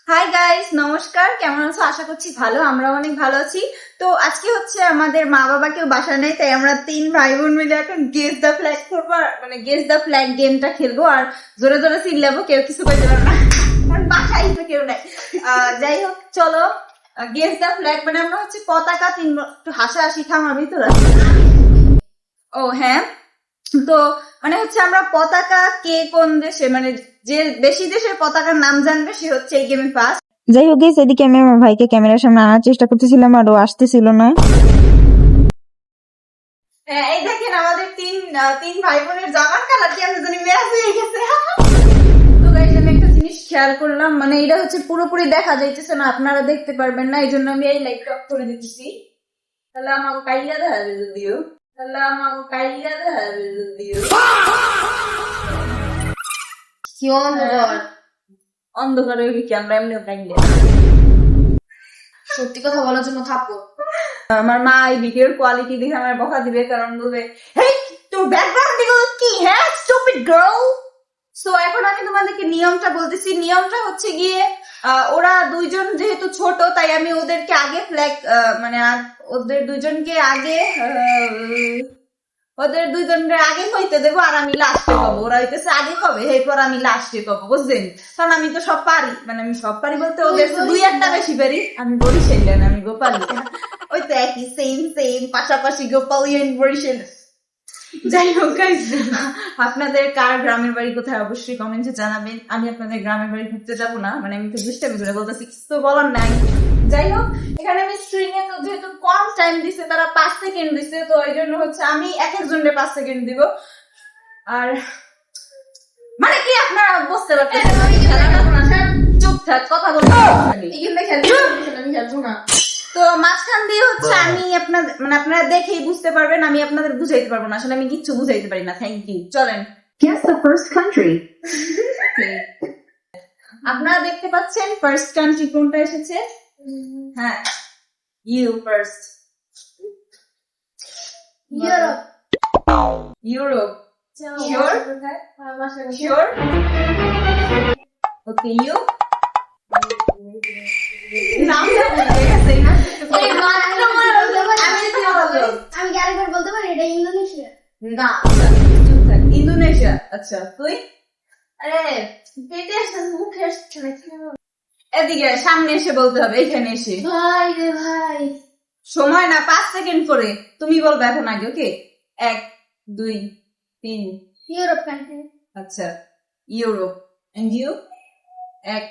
Hi guys, নমস্কার। কেমন আছো? আশা করছি ভালো। আমরা অনেক ভালো আছি। তো আজকে হচ্ছে আমাদের মা বাবা কেউ বাসা নেই, তাই আমরা 3 ভাই বোন মিলে এখন গেস দ্য ফ্ল্যাগ করবো, মানে গেস দ্য ফ্ল্যাগ গেমটা খেলবো। আর জোরে জোরে চিল্লাবো, কেউ কিছু করতে পারবে না কারণ বাসায় তো কেউ নাই। যাই হোক, চলো গেস দ্য ফ্ল্যাগ। মানে আমরা হচ্ছে পতাকা একটু হাসাহাসি থামাবি তো। ও হ্যাঁ, তো মানে হচ্ছে আমরা পতাকা কে কোন দেশে, মানে যে বেশি দেশের পতাকার নাম জানবে সে হচ্ছে এই গেমে ফার্স্ট। যাই হোক গাইস, এদিকে আমি আমার ভাইকে ক্যামেরার সামনে আনার চেষ্টা করতেছিলাম আর ও আসতেছিল না। এই দেখেন আমাদের তিন ভাই বোনের জামার কালার কি আমরা জানি ম্যাচ হয়ে গেছে। তো গাইস, আমি একটা জিনিস খেয়াল করলাম, মানে এটা হচ্ছে পুরোপুরি দেখা যাইতেছে না, আপনারা দেখতে পারবেন না, এই জন্য আমি এই লাইটটা অফ করে দিতেছি। তাহলে আমাকে কাইলা দেখা যাবে যদিও, কি অন্ধকার। অন্ধকারে কি আমরা এমনিও কাইলে। সত্যি কথা বলার জন্য থাপ্পড়। আমার মা এই ভিডিওর কোয়ালিটি দেখে আমার বকা দিবে, কারণ বলবে হেই তোর ব্যাকগ্রাউন্ড এগুলো কি, হ্যাঁ স্টুপিড গার্ল। সো এখন আমি তোমাদেরকে নিয়মটা বলতেছি। নিয়মটা হচ্ছে গিয়ে ওরা দুইজন যেহেতু ছোট, তাই আমি ওদেরকে আগে ফ্ল্যাগ, মানে ওদের দুইজনকে আগে ওদের দুইজনের আগে হইতে দেবো, আর আমি লাস্টে পাবো। ওরা হইতেছে আগে কবে, এরপর আমি লাস্টে পাবো, বুঝলেন? কারণ আমি তো সব পারি, মানে আমি সব পারি বলতে ওদের দুই একটা বেশি পারি। আমি বরিশাল, আমি গোপালী। ওই তো একই, সেম পাশাপাশি গোপালী এন্ড বরিশাল। যাই হোক গাইস, আপনাদের কার গ্রামের বাড়ি কোথায় অবশ্যই কমেন্টে জানাবেন। আমি আপনাদের গ্রামের বাড়ি ঘুরতে যাবো না, মানে আমি তো দুষ্টামি করে বলতেছি, কিছু তো বলার নাই। যাই হোক, এখানে আমি স্ট্রিং এ তো যেহেতু কম টাইম দিছে, তারা 5 সেকেন্ড দিছে, তো এই জন্য হচ্ছে আমি এক একজনকে 5 সেকেন্ড দিব। আর মানে কি আপনারা বুঝতে পারছেন, চুপ থাক, কথা বলতে এখানে খেলতে আমি খেলবো না। তো মাঝখান দিয়ে হচ্ছে আমি আপনাদের, মানে আপনারা দেখেই বুঝতে পারবেন, আমি আপনাদের বুঝাইতে পারবো না, আসলে আমি কিচ্ছু বুঝাইতে পারি না। Thank you. চলেন। Guess the first country. আপনারা দেখতে পাচ্ছেন ফার্স্ট কান্ট্রি কোনটা এসেছে? হ্যাঁ, you first. Europe. Europe. Sure? Sure? Okay, you নাম আমি কি আরেকবার বলতে পারি এটা ইন্দোনেশিয়া? না, ইন্দোনেশিয়া। আচ্ছা, তুই? আরে পেটে আসছে, মুখে আসছে না। এদিকে সামনে এসে বলতে হবে, এখানে এসে। ভাই রে ভাই, সময় না, 5 সেকেন্ড করে তুমি বলবে এখন আগে। ওকে, 1 2 3। Europe country. আচ্ছা, ইউরোপ। And you? 1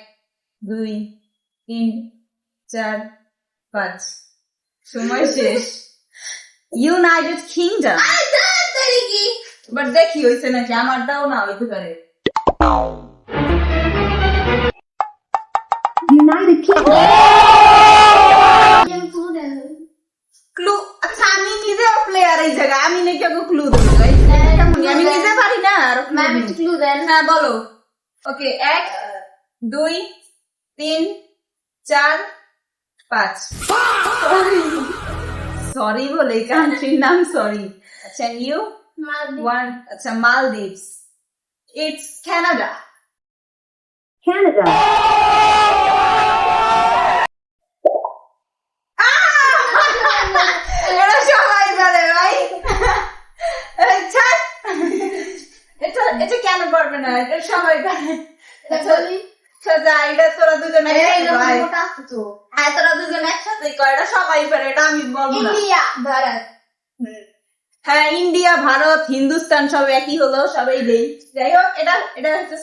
2 3 4 5। সময় শেষ। United kingdom. বাট দেখি হইছে নাকি, আমারটাও না হইতে পারে। United Kingdom. ক্লু? আচ্ছা, আমি নিজেও প্লেয়ার এই জায়গায়, আমি নাকি ওকে ক্লু দেবো? আমি নিজে পারি না আর ম্যাম ক্লু দেন। হ্যাঁ বলো। ওকে, 1 2 3 4 5। সরি বলে কান্ট্রির নাম সরি। আচ্ছা, ইউ? 1। আচ্ছা, মালদ্বীপস। It's Canada. Canada. এটা সবাই পারে ভাই। এটা কেন পারবে না? এটা সবাই পারে। এটা তোরা দুজন হ্যাঁ, তোরা দুজন একসাথে কর, এটা সবাই পারে, এটা আমি বলবো না। ইন্ডিয়া, ভারত। হ্যাঁ, ইন্ডিয়া, ভারত, হিন্দুস্তান সব একই হলো, সবাই দেই। যাই হোক, এটা হচ্ছে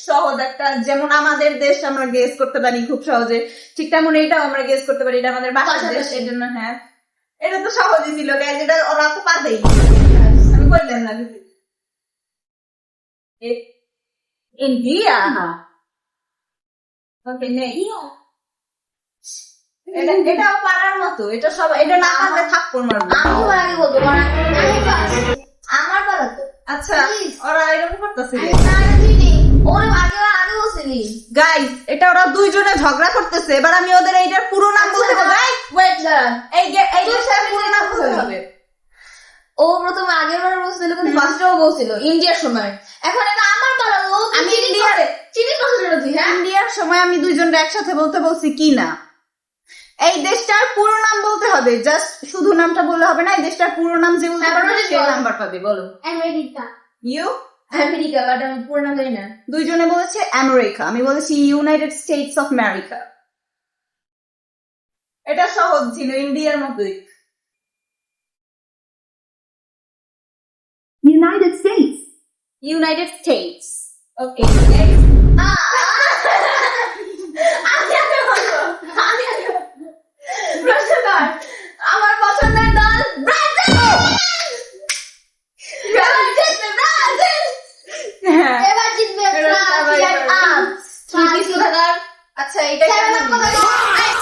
সহজ একটা, যেমন আমাদের দেশ আমরা গেস করতে পারি খুব সহজে, ঠিক তেমন এটাও আমরা গেস করতে পারি, এটা আমাদের বাসার দেশ, এই জন্য হ্যাঁ এটা তো সহজই ছিল গাইজ, এটা ওরা তো পাবেই। আমি বললাম না ইন্ডিয়া। ওকে, নেই। এটাও পারার মতো, এটা সব, এটা না পারলে থাপ্পড় মারবে। আমি আগে বলবো, আমার পালা তো। আচ্ছা, ওরা এরকম করতেছে। ওরে আগে আগে বলছিলি। গাইস, এটা ওরা দুইজনে ঝগড়া করতেছে, এবার আমি ওদের এইটার পুরো নাম বলতে হবে। ওয়েট দাঁড়ান, এই দেশের পুরো নাম বলতে হবে। ও প্রথমে আগের বার বলছিল, কিন্তু ফার্স্টেও বলছিল ইন্ডিয়ার সময়। এখন এটা আমার পালা, ও আমি ইন্ডিয়ার চিনি বলছিল তুই, হ্যাঁ? ইন্ডিয়ার সময় আমি দুইজনকে একসাথে বলতে বলছি কি না, এই দেশটার পুরো নাম বলতে হবে, জাস্ট শুধু নামটা বললে হবে না, এই দেশটার পুরো নাম যে বলতে পারবে তারপরে সে বল। নাম্বার পাবে। বলো। আমেরিকা। ইউ আমেরিকা, বাট আমি পুরো নাম জানি না। দুইজনে বলেছে আমেরিকা, আমি বলেছি ইউনাইটেড স্টেটস অফ আমেরিকা। এটা সহজ ছিল, ইন্ডিয়ার মতোই। United States. United States. Okay, প্রশ্ন কর। আমার পছন্দের দল ব্রাজিল। হ্যাঁ, এবার জিতবে এবার সবাই ফ্রান্স, পারবে। আপ। তুমি কিছু থাকার। আচ্ছা, এটা Seven কেমন up কথা দিলে? বল।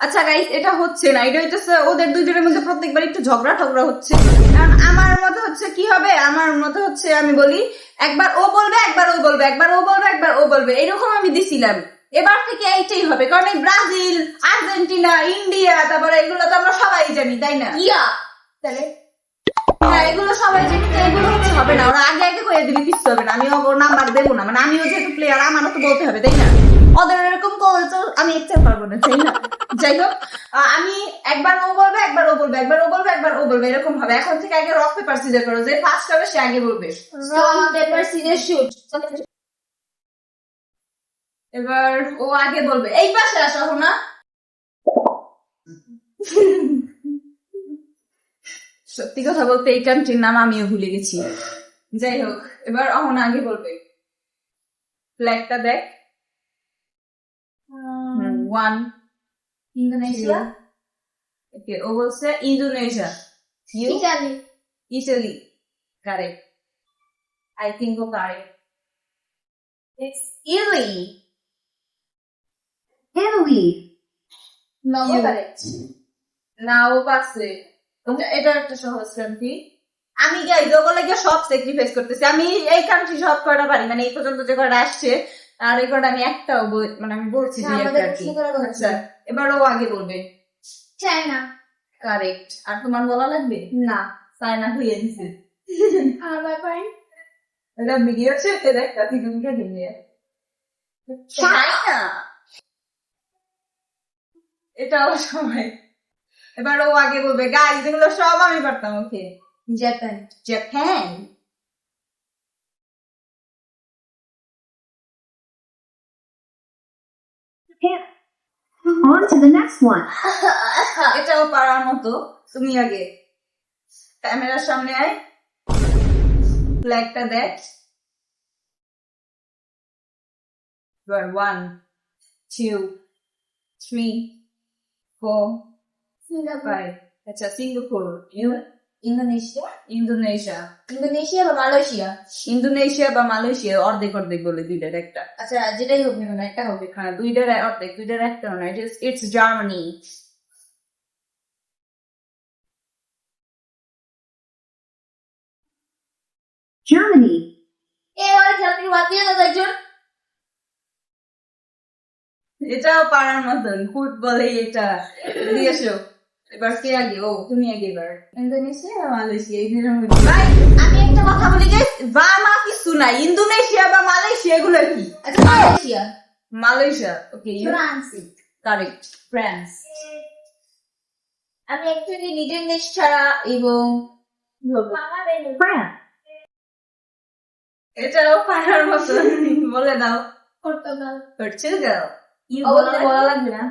আচ্ছা গাইস, এটা হচ্ছে না, এটা হইতেছে ওদের দুজনের মধ্যে প্রত্যেকবার একটু ঝগড়া ঠগড়া হচ্ছে। কারণ আমার মতে হচ্ছে কি হবে, আমার মতে হচ্ছে আমি বলি একবার ও বলবে, একবার ও বলবে, একবার ও বলবে, একবার ও বলবে, এরকম আমি দিছিলাম। এবার থেকে এইটাই হবে, কারণ এই ব্রাজিল, আর্জেন্টিনা, ইন্ডিয়া, তারপরে এগুলো তো আমরা সবাই জানি, তাই না? ইয়া। তাহলে হ্যাঁ, এগুলো সবাই জানি, তো এগুলো হচ্ছে হবে না, ওরা আগে আগে করে দিবি, কিচ্ছু হবে না। আমি ওর নাম্বার দেবো না, মানে আমিও যেহেতু প্লেয়ার, আমারও তো বলতে হবে, তাই না? ওদের এরকম করে তো আমি একটাই পারবো না, তাই না? যাই হোক, আমি একবার ও বলবে, একবার ও বলবে, একবার ও বলবে, একবার ও বলবে, এরকম হবে। এখন থেকে আগে রক পেপার সিজার করো, যে ফার্স্ট হবে সে আগে বলবে। Stone paper scissor shoot. এবার ও আগে বলবে। এই পাশে আসো না। সত্যি কথা বলতে এই কান্ট্রির নাম আমিও ভুলে গেছি। যাই হোক, এবার অহনা আগে বলবে। ফ্ল্যাগটা দেখ। 1 ইন্দোনেশিয়া। ওকে, ও বলছে Indonesia. You Italy. Italy. Correct. I think ও কারেক্ট। It's Italy. Italy. নগো You. কারেক্ট। না, ও পারছে। এটা একটা সহজ কান্ট্রি। আমি গাইজ ওগুলো গিয়ে সব স্যাক্রিফাইস করতেছি। আমি এই কান্ট্রি সব কয়টা পারি, মানে এই পর্যন্ত যে কয়টা আসছে, আর এই কয়টা আমি একটাও মানে আমি বলছি দুই একটা আর কি। আমাদের প্রশ্ন করা হচ্ছে। আচ্ছা, এবার ও আগে বলবে। চায়না। কারেক্ট। আর তোমার বলা লাগবে? না। চায়না হয়ে দিছে। আমার পয়েন্ট। এটা ভিডিও শেষে দেখ, তুই তুমি কে দিলে চায়না। এটাও সবাই। এবার ও আগে বলবে। গাইজ এগুলো সব আমি পারতাম। Okay, Japan. Japan. On to the next one. এটাও পারার মতো। তুমি আগে ক্যামেরার সামনে আয়, ফ্ল্যাগটা দেখ। এবার 1 2 3 4 সিঙ্গাপুর। 5। আচ্ছা, Singapore. You Indonesia. Indonesia. Indonesia বা মালয়েশিয়া। ইন্দোনেশিয়া বা মালয়েশিয়া, অর্ধেক অর্ধেক বলে, দুইটার একটা। আচ্ছা, যেটাই হোক না একটা হবে। হ্যাঁ, দুইটার অর্ধেক, দুইটার একটা না। It's Germany. Germany. এবার জার্মানি বাদ দিয়ে দাও একজন। এটাও পারার মতন, ফুটবলে এটা দিয়েছো। এবার কে আগে? ও তুমি আগে। এবার ইন্দোনেশিয়া বা মালয়েশিয়া, এই দুটোর মধ্যে। ভাই, আমি একটা কথা বলি যে বা মা কিছু নাই, ইন্দোনেশিয়া বা মালয়েশিয়া এগুলো কি? আচ্ছা, মালয়েশিয়া। মালয়েশিয়া। ওকে, ফ্রান্স। কারেক্ট। ফ্রান্স। আমি অ্যাকচুয়ালি নিজের দেশ ছাড়া এবং France. এটাও পারার মতন, বলে দাও। পর্তুগাল। পর্তুগাল। ইউ অবশ্যই বলা বলা লাগবে না।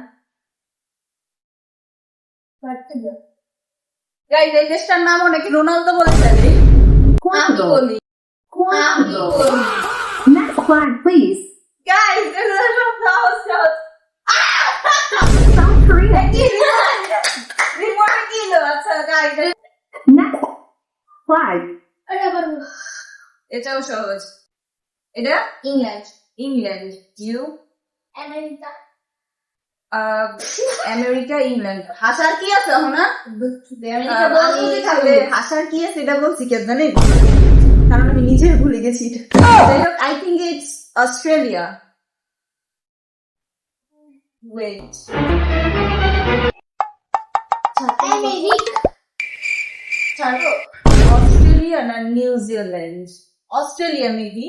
পর্তুগাল। গাইজ এই দেশটার নাম অনেকে রোনালদো বলে ফেলে। আমি Portugal. বলি। আমি Portugal. বলি। Next flag, please. গাইজ এগুলো সব সহজ সহজ। South Korea. রিমোটে কি হলো? আচ্ছা গাইজ, Next flag. এটা পারবো। এটাও সহজ। এটা England. England. You America. America, England. হাসার কি আছে না? আমেরিকা বলতে আমি থাকবে। হাসার কি আছে এটা বলছি কে জানেন? কারণ আমি নিজে ভুলে গেছি এটা। যাই হোক, I think it's Australia. Wait, America. ছাড়ো। অস্ট্রেলিয়া না New Zealand? Australia maybe.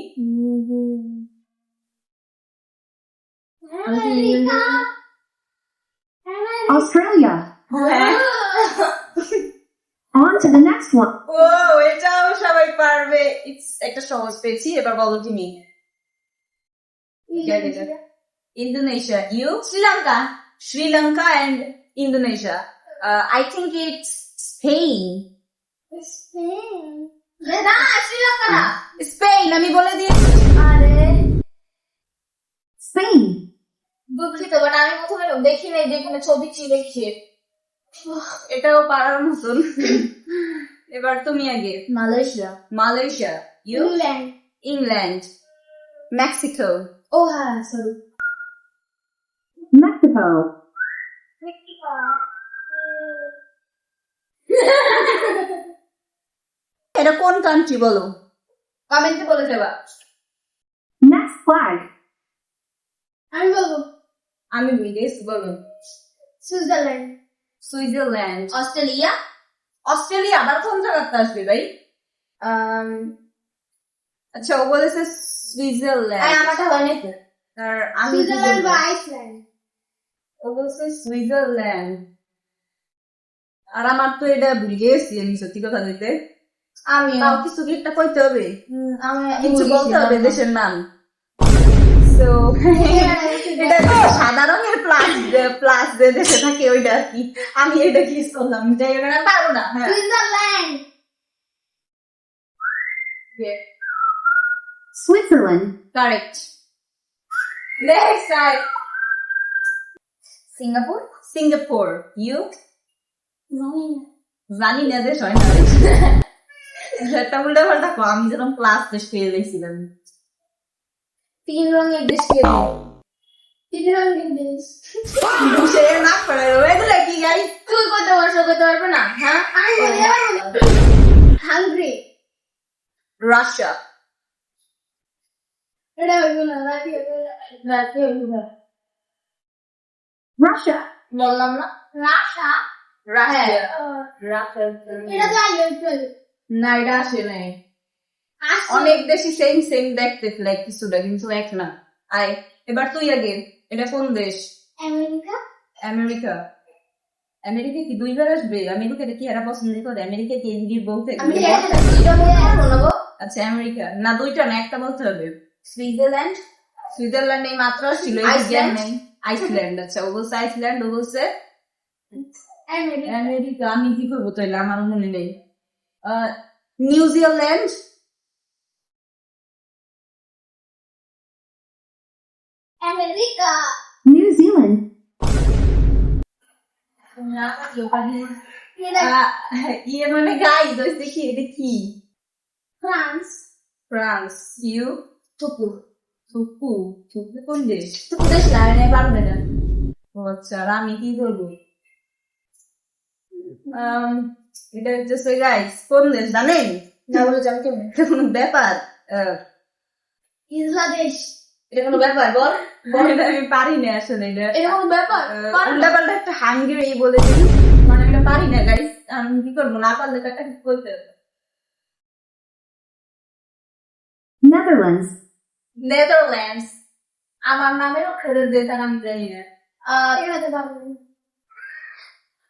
America Australia. হ্যাঁ। On to the next one. ও এটাও সবাই পারবে। It's একটা সহজ পেয়েছি, এবার বলো তুমি। Indonesia, you? Sri Lanka. Sri Lanka and Indonesia. I think it's Spain. Spain না শ্রীলঙ্কা না Spain আমি বলে দিয়েছি। আরে Spain. দুঃখিত বাট আমি প্রথমে দেখি নাই যেখানে ছবি ছিল দেখি এটাও পারার মতন। এবার তুমি আগে। Malaysia Malaysia, you? England England, Mexico, ও হ্যাঁ সরি Mexico. এটা কোন কান্ট্রি বলো? কমেন্টে বলে দেবা। Next flag. আমি বলবো আমি বিদেশ বলো। সুইজারল্যান্ড সুইজারল্যান্ড, অস্ট্রেলিয়া অস্ট্রেলিয়া আবার কোন জায়গাতে আসবে ভাই? আচ্ছা ও বলেছে সুইজারল্যান্ড। আমারটা হয় নাই তো আর আমি কি সুইজারল্যান্ড বলবো? বা আইসল্যান্ড ও বলছে সুইজারল্যান্ড। আর আমার তো এটা ভুলে গেছি আমি সত্যি কথা বলতে। আমি তাও কিছু কি একটা কইতে হবে, আমি কিছু বলতে হবে দেশের নাম। So, এটা হচ্ছে সাদা রঙের প্লাস যে দেশে থাকে ওইটা আর কি। আমি এটা কি করলাম যাই হোক না, পারবো না। হ্যাঁ Switzerland Switzerland. Correct. Next side. Singapore Singapore, you? জানি না দেশ হয় না। একটা উল্টা পাল্টা কো, আমি যেরকম ক্লাস দেশ পেয়ে গেছিলাম। তিন রঙের দেশ কে তিন রঙের দেশ সে না করে এগুলো কি গাই? তুই করতে পারছো করতে পারবে না হ্যাঁ আমি বলি হাঙ্গরি রাশিয়া, এটা হইব না রাখি রাখি হইব না Russia. বললাম না রাশা রাশিয়া, এটা তো আগে একটু না এটা আসে নাই। আসলে অনেক বেশি সেম সেম দেখতে ফ্ল্যাগ কিছুটা, কিন্তু এক না। আয় এবার তুই আগে। এটা কোন দেশ? America America. আমেরিকা কি দুইবার আসবে? আমেরিকাটা কি এরা পছন্দ করে? আমেরিকা কি এমডি বলতে? আমি একটা দুইটা বলবো আচ্ছা আমেরিকা না, দুইটা না, একটা বলতে হবে। সুইজারল্যান্ড সুইজারল্যান্ড এই মাত্র ছিল, আইসল্যান্ড। আইসল্যান্ড। আচ্ছা ও বলছে আইসল্যান্ড, ও বলছে আমেরিকা আমেরিকা। আমি কি করবো তাইলে, আমার মনে নেই। New Zealand, America New Zealand. এটা ইয়ে মানে গাইজ দেখি এটা কি? France France, you? টুকু থুকু, থুকু কোন দেশ? টুকু দেশ না আমি পারবে না ও আচ্ছা, আর আমি কি করবো? এটা হচ্ছে গাইজ কোন দেশ জানেন? না বলে যাবে কেমন এটা কোনো ব্যাপার? বাংলাদেশ এটা কোনো ব্যাপার বল? এটা আমি পারি না আসলে। এটা এটা কোনো ব্যাপার উল্টা পাল্টা একটা হাঙ্গেরি বলে দিই, মানে এটা পারি না গাইজ। আমি কি করবো, না পারলে তো একটা কিছু করতে হবে। Netherlands. নেদারল্যান্ডস। আমার নামের অক্ষরের দেশ আর আমি জানি না। এটাতে পারবে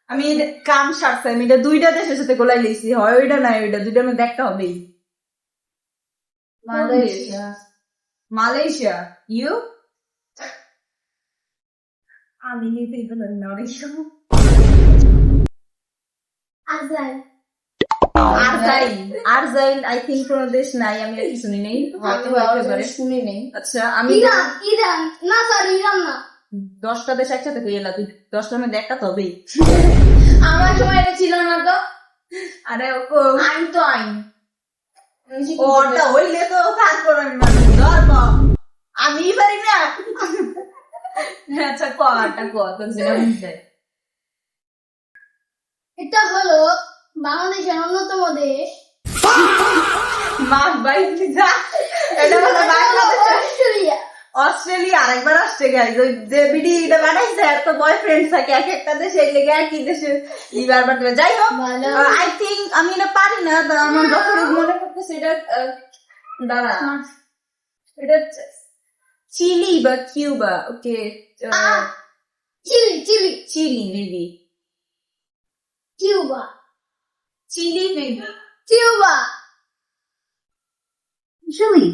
আমি কাম সারছি, আমি এটা দুইটা দেশের সাথে গোলাই লিখছি, হয় ওইটা নাই ওইটা, দুইটার মধ্যে একটা হবেই। Malaysia Malaysia, you? আমি নিতে এটা জানি না অনেক সময়। আজরাইল আরজাইল, আরজাইল আই থিঙ্ক কোনো দেশ নাই, আমি আর কি শুনি নেই, হয়তো হতে পারে। শুনি নেই আচ্ছা আমি ইরান ইরান না সরি ইরান না 10টা দেশ একসাথে কই এলা, তুই 10টার মধ্যে একটা তো হবেই। আমার সময় এটা ছিল না তো আরে আইন তো আইন ওটা হইলে তো তারপর আমি ধরব, আমি পারি না। আচ্ছা কটা কত যেটা বুঝতে এটা হলো বাংলাদেশের অন্যতম দেশ মাস বাই যা। এটা হলো বাংলাদেশ, অস্ট্রেলিয়া অস্ট্রেলিয়া। আরেকবার আসছে গাইজ, ওই যে বিডি এটা বানাইছে আর তো বয়ফ্রেন্ড থাকে এক একটা দেশে, এই লেগে একই দেশে বারবার দেবে। যাই হোক ভালো। আই থিঙ্ক আমি এটা পারি না, তো আমার যখন মনে করতেছে এটা দাঁড়া, এটা চিলি বা Cuba? Okay, Chile Chile Chile maybe, Cuba Chile maybe. Cuba Chile.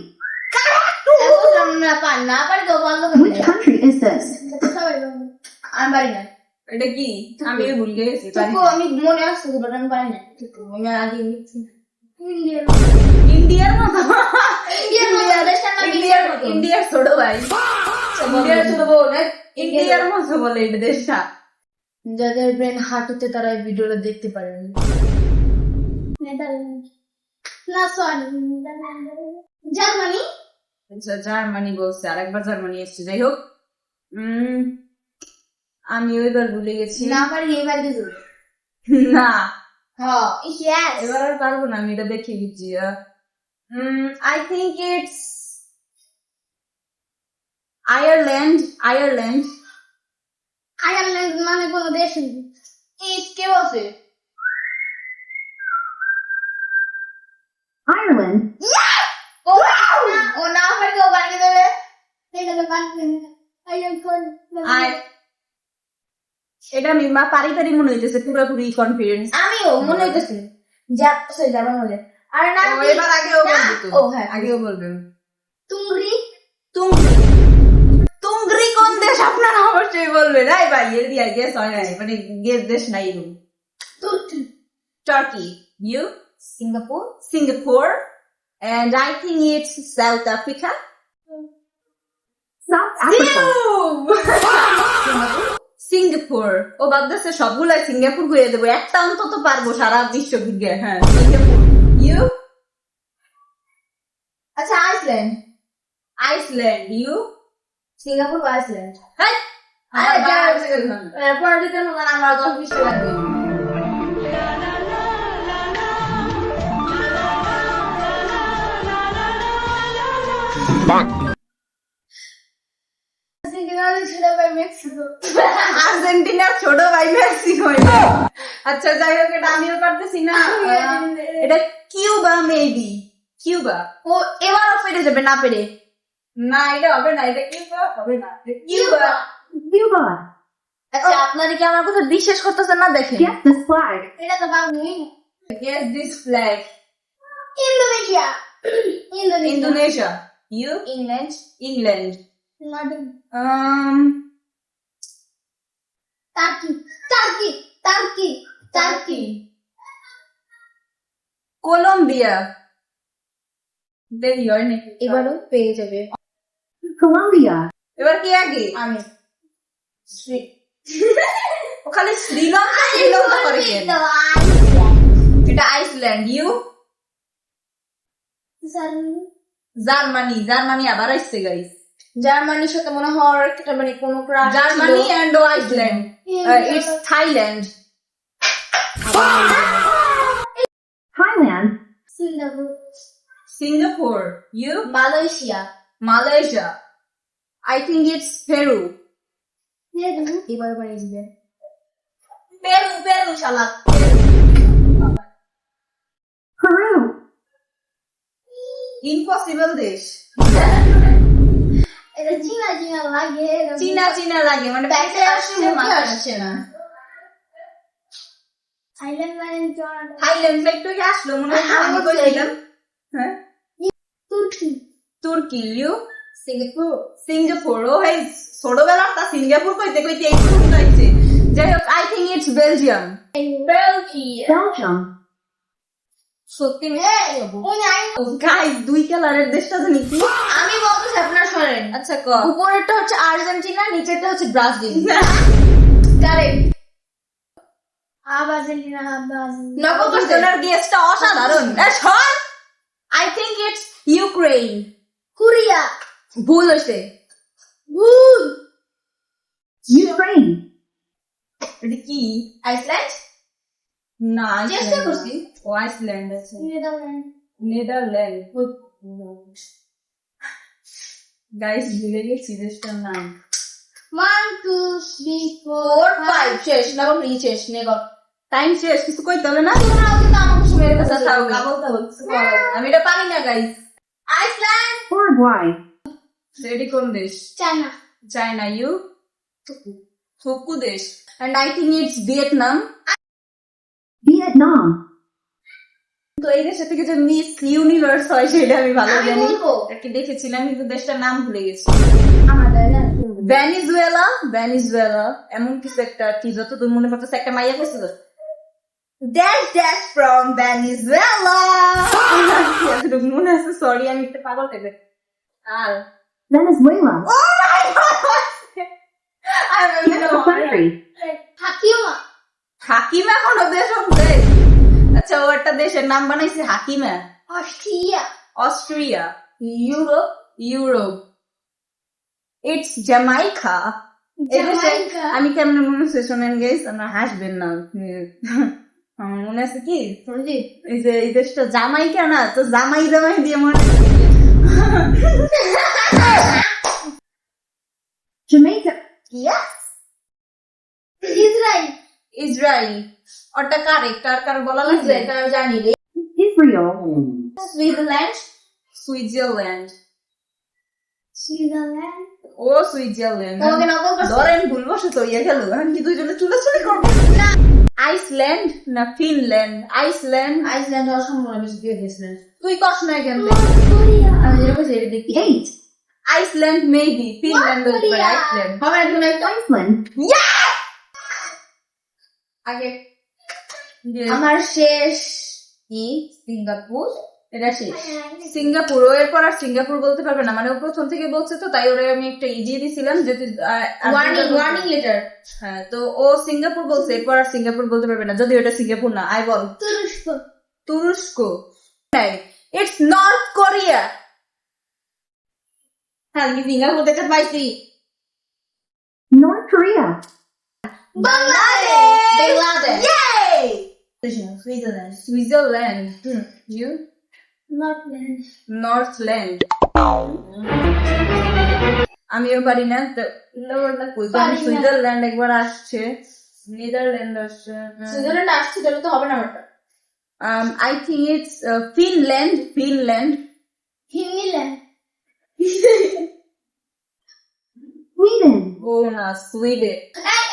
এখন আমরা না পারি তো বন্ধ করে Which country is this? সবাই বন্ধ। আমি পারি না এটা কি? আমি ভুলে গেছি। টুকু আমি মনে আসছে বাট আমি পারি না টুকু আমি আগে ইন্ডিয়ার ইন্ডিয়ার মতো, ইন্ডিয়ার মতো দেশটার নাম ইন্ডিয়ার ইন্ডিয়ার মতো ইন্ডিয়ার ছোট ভাই, ইন্ডিয়ার ছোট বোন ইন্ডিয়ার মতো বলে এটা দেশটা। যাদের ব্রেন হাঁটুতে তারা এই ভিডিওটা দেখতে পারেন জার্মানি আচ্ছা, জার্মানি বলছে, আরেকবার জার্মানি এসছে। যাই হোক, আমি ওইবার ভুলে গেছি। না পারি এবার দিতে না, হ্যাঁ ইয়েস এবার আর পারবো না, আমি এটা দেখে গেছি। I think it's Ireland. Ireland Ireland মানে কোনো দেশ এই কে বলছে Ireland. ও না পারি তো বানিয়ে দেবে এটা তো বানিয়ে আয়ারল্যান্ড কোন এটা আমি পারি পারি মনে হইতেছে, পুরোপুরি কনফিডেন্স। আমিও মনে হইতেছে জার্মান বলে আর না এবার আগেও বলবি তো। ও হ্যাঁ আগেও বলবেন। তুংরি তুংরি, তুংরি কোন দেশ আপনারা অবশ্যই বলবেন। এই ভাই, এর দিয়ে গেস হয় নাই, মানে গেস দেশ নাই। তুর্কি Turkey, you? Singapore Singapore, and I think it's South Africa. South Africa. Singapore. ও ভাবতেছে সবগুলাই সিঙ্গাপুর ঘুরে দেবো, একটা অন্তত পারবো সারা বিশ্ব ঘুরে। হ্যাঁ, সিঙ্গাপুর। ইউ? আচ্ছা আইসল্যান্ড আইসল্যান্ড। ইউ? সিঙ্গাপুর বা আইসল্যান্ড হ্যাঁ, আরে পরে দিতে আমার 10-20 টাকা লাগবে আর্জেন্টিনার ছোট ভাই মেক্সিকো। আচ্ছা, যাই হোক, এটা আমিও পারতেছি না। এটা কিউবা মেবি, কিউবা। ও এবারও পেরে যাবে না পেরে। না, এটা হবে না, এটা কিউবা হবে না, এটা কিউবা। Cuba. আচ্ছা, আপনারা কি আমার কথা বিশ্বাস করতেছেন না? দেখেন, Guess this flag. এটা তো পাবনি guess this flag. Indonesia Indonesia Indonesia. You? England England. London Um, turkey turkey turkey turkey Colombia. দেরি হয় নাকি? এবারও পেয়ে যাবে Colombia. এবার কি আগে? আমি ওখানে শ্রীলঙ্কা, শ্রীলঙ্কা করে কেন? এটা আইসল্যান্ড। ইউ? জার্মানি। জার্মানি আবার আসছে গাইস। জার্মানির সাথে মনে হওয়ার একটা মানে কোনো crush Germany and Iceland. It's Thailand. Thailand. Singapore Singapore. You? Malaysia Malaysia. I think it's Peru. এবার বানিয়ে দিবে পেরু, পেরু শালা। Peru. ইম্পসিবল দেশ। এটা চীনা চীনা লাগে চীনা চীনা লাগে, মানে প্যাসে আসছে মুখে মাথায় আসছে না থাইল্যান্ড মানে থাইল্যান্ড একটু আগে আসলো মনে হয়। আমি বলছি। কইছিলাম হ্যাঁ, তুর্কি তুর্কি। ইউ? Singapore Singapore. ও ভাই, ছোটবেলাটা সিঙ্গাপুর কইতে কইতে এই শুরু হয়েছে। যাই হোক, I think it's Belgium. Belgium Belgium. সত্যি গাইস 2 কালারের দেশটা জানি কি? আমি বলতেছি আপনার শোনেন আচ্ছা, ক। উপরেরটা হচ্ছে আর্জেন্টিনা নিচেরটা হচ্ছে ব্রাজিল কারেক্ট আর্জেন্টিনা ব্রাজিল নকল কোশ্চেনের গেসটা অসাধারণ। সর। I think it's Ukraine. Korea ভুল হয়েছে। ভুল Ukraine. এটা কি? আইসল্যান্ড না, চেষ্টা আইসল্যান্ড করছি। না। ও আইসল্যান্ড আছে। Netherland Netherland. গাইস, ভুলে গেছি দেশটার নাম। 1 2 3 4 5 শেষ না বলি শেষ নেগর টাইম শেষ, কিছু কইতে হবে না। তোমরা কিন্তু আমাকে সময় আচ্ছা, থাক, বলতে হবে, কিছু বলা যাবে না। আমি এটা পারি না গাইস। Iceland. Uruguay. এটি কোন দেশ? China. চায়না। ইউ? থুকু দেশ। And I think it's Vietnam. Vietnam. তো এই দেশের থেকে যে মিস ইউনিভার্স হয় সেটা আমি ভালো আমি জানি। বলবো। এটা দেখেছিলাম কিন্তু দেশটার নাম ভুলে গেছি। আমাদের না। ভেনিজুয়েলা এমন কিছু একটা কি যতদূর মনে পড়তেছে একটা মাইয়া গেছিল ড্যাশ ফ্রম ভেনিজুয়েলা এতটুকু মনে আছে। সরি আমি একটা পাগল টাইপের। আর Venezuela. oh my god It's a country. Hakima. হাকিমা কোন দেশ হবে? আচ্ছা ও একটা দেশের নাম বানাইছে হাকিমা। Austria. Austria. Europe. It's Jamaica. Jamaica. আমি কেমন মনে হচ্ছে শোনেন গাইস, আমরা হাসবেন না। আমার মনে আছে কি এই যে এই দেশটা জামাইকা না, তো জামাই দিয়ে মনে Jamaica. Yes! Israel. ইসরায়েল। ওটা কারেক্ট আর কার বলা লাগবে? এটা আমি জানি রে। Israel. Switzerland. সুইজারল্যান্ড। Switzerland. ও সুইজারল্যান্ড। তোমাকে নকল করছে। ধরেন ভুলবশত ইয়ে গেল। আমি কি দুইজনে চুলাচুলি করবো? আইসল্যান্ড না ফিনল্যান্ড? আইসল্যান্ড। Iceland অসম্ভব বেশি দিয়ে দিয়েছিলেন। তুই কস না কেন? আমি যেটা বলছি এটা দেখি। 8. আইসল্যান্ড মেবি, ফিনল্যান্ড হতে পারে। আইসল্যান্ড। হবে না তুমি একটা। Iceland. আগে আমার শেষ কি সিঙ্গাপুর এটা শেষ। সিঙ্গাপুর। ও এরপর আর সিঙ্গাপুর বলতে পারবে না, মানে ও প্রথম থেকে বলছে তো তাই ওরে আমি একটা দিয়ে দিছিলাম যদি ওয়ার্নিং লেটার। হ্যাঁ তো ও সিঙ্গাপুর বলছে, এরপর আর সিঙ্গাপুর বলতে পারবে না, যদি ওটা সিঙ্গাপুর না। আই বল। তুরস্ক। তুরস্ক। It's North Korea. হ্যাঁ আমি সিঙ্গাপুর দেখতে পাইছি। North Korea. Bangladesh. Yay! Switzerland. Switzerland. You? Northland. Northland. আমিও পারি না তো পারি না। সুইজারল্যান্ড একবার আসছে, নেদারল্যান্ড আসছে। সুইজারল্যান্ড আসছে তাহলে তো হবে না ওটা। I think it's Finland. Finland. Sweden. ও না সুইডেন।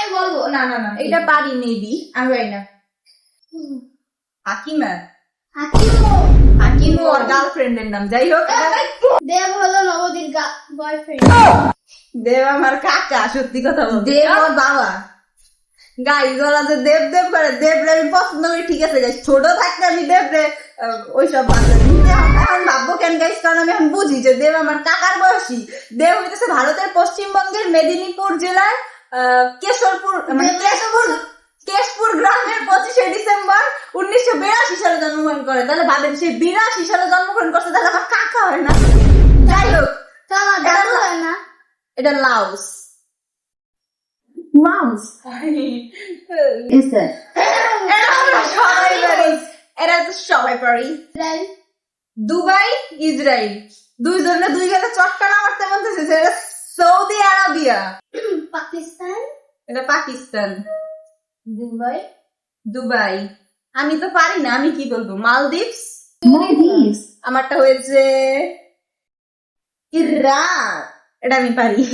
এই বলবো না না না এটা পারি মেবি। আমি পারি না। হাকিমা। হাকিমো। হাকিমো আর গার্লফ্রেন্ডের নাম। যাই হোক দেব হলো নবদীর বয়ফ্রেন্ড। দেব আমার কাকা, সত্যি কথা বলতে দেব আমার বাবা। গাইজ ওরা যে দেব দেব করে, দেবরে আমি পছন্দ করি ঠিক আছে গাইজ, ছোট থাকতে আমি দেবরে ওইসব এখন ভাববো কেন গাইজ, কারণ আমি এখন বুঝি যে দেব আমার কাকার বয়সী। দেব হইতেছে ভারতের পশ্চিমবঙ্গের মেদিনীপুর জেলার কেশরপুর মানে কেশপুর গ্রামের 25শে ডিসেম্বর 1982 সালে জন্মগ্রহণ করে। তাহলে ভাবেন সে 82 সালে জন্মগ্রহণ করছে, তাহলে আমার কাকা হয় না? যাই হোক তো আমার দাদু হয় না। এটা লাউস। Laos. Is it? এরা তো সবাই পারি। ইসরায়েল। Dubai, Israel. দুইজনে দুই গেলে চটকানা মারতে বলতেছে, এটা সৌদি আরবিয়া। পাকিস্তান। এটা পাকিস্তান। দুবাই। দুবাই। আমি তো পারি না, আমি কি বলবো? মালদ্বীপস। Maldives. আমারটা হয়েছে ইরান। এটা আমি পারি।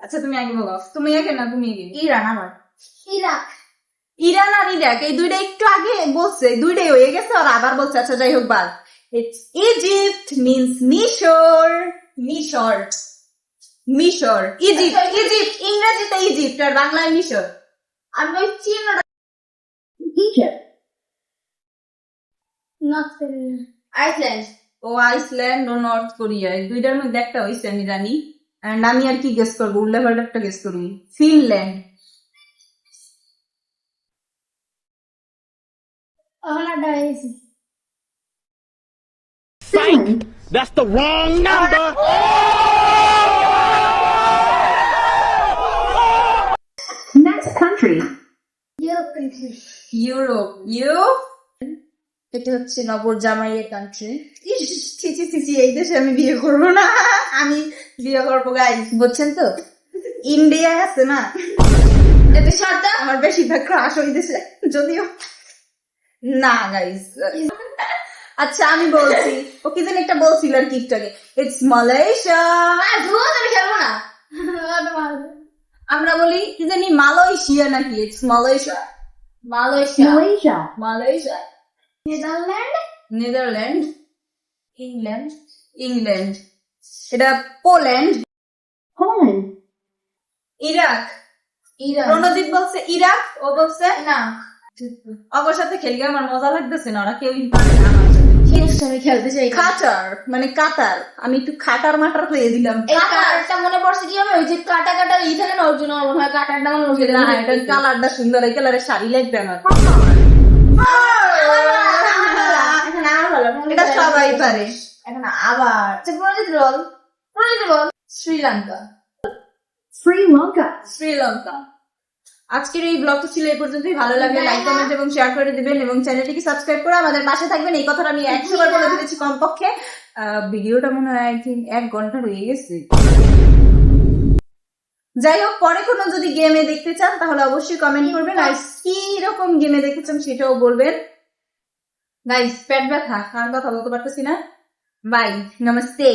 আচ্ছা তুমি আগে বলো। তুমি আগে না তুমি আগে। ইরান আমার। ইরাক। ইরান আর ইরাক এই দুইটা একটু আগে বলছে, দুইটাই হয়ে গেছে আর আবার বলছে। আচ্ছা যাই হোক বাদ। ইটস ইজিপ্ট মিন্স মিশর। মিশর। মিশর। ইজিপ্ট। ইজিপ্ট ইংরেজিতে ইজিপ্ট আর বাংলায় মিশর। আমি ওই চীন। Egypt. North Korea. আইসল্যান্ড। ও আইসল্যান্ড ও নর্থ কোরিয়া এই দুইটার মধ্যে একটা হয়েছে আমি জানি। এন্ড আমি আর কি গেস করবো? উল্লেপাল্টা একটা গেস করবো। ফিনল্যান্ড। ওখানে হয়েছে। Finland. That's the wrong number. Next country. Europe country. Europe. এটা হচ্ছে নগর জামাইয়ের কান্ট্রি। এই দেশে আমি বিয়ে করবো না, আমি বিয়ে করবো গাইস, বুঝছেন তো? ইন্ডিয়া আছে না, এতে শর্ত আমার বেশিরভাগ ক্রাশ ওই দেশে, যদিও না গাইস আচ্ছা আমি বলছি, ও কি জানি একটা বলছিল আর কি একটু আগে, ইটস মালয়েশিয়া। ধুয়ো আমি খেলবো না। আমরা বলি কি জানি মালয়েশিয়া নাকি, it's Malaysia. Malaysia, Malaysia, Malaysia, Netherland, Netherland, England, England, এটা Poland, Poland, Iraq. Iran, Ranjit বলছে ইরাক, ও বলছে না অগর সাথে খেলি আমার মজা লাগতেছে না, ওরা কেউই পারে না আমার সাথে। নেক্সট আমি খেলতে চাই। কাটার মানে কাতার, আমি একটু খাটার মাটার হয়ে দিলাম। এই কাটারটা মনে পড়ছে কি হবে, ওই যে কাটা কাটা ই থাকে না, ওর জন্য আমার মনে হয় কাটারটা মনে পড়ছে। না এটা কালারটা সুন্দর, এই কালারের শাড়ি লাগবে আমার। এখন আমার ভালো, এটা সবাই পারে। এখন আবার প্রণজিৎ বল, প্রণজিৎ বল। Sri Lanka, Sri Lanka, Sri Lanka. আজকের এই ব্লগটা ছিল এই পর্যন্তই। ভালো লাগলে লাইক কমেন্ট এবং শেয়ার করে দিবেন এবং চ্যানেলটিকে সাবস্ক্রাইব করে আমাদের পাশে থাকবেন। এই কথাটা আমি 100 বার বলে দিয়েছি কমপক্ষে। ভিডিওটা মনে হয় I think 1 ঘন্টা হয়ে গেছে। যাই হোক, পরে কোনো যদি গেমে দেখতে চান তাহলে অবশ্যই কমেন্ট করবেন, আর কি রকম গেমে দেখতে চান সেটাও বলবেন। গাইস পেট ব্যথা, কারণ কথা বলতে পারতেছি না। বাই, নমস্তে।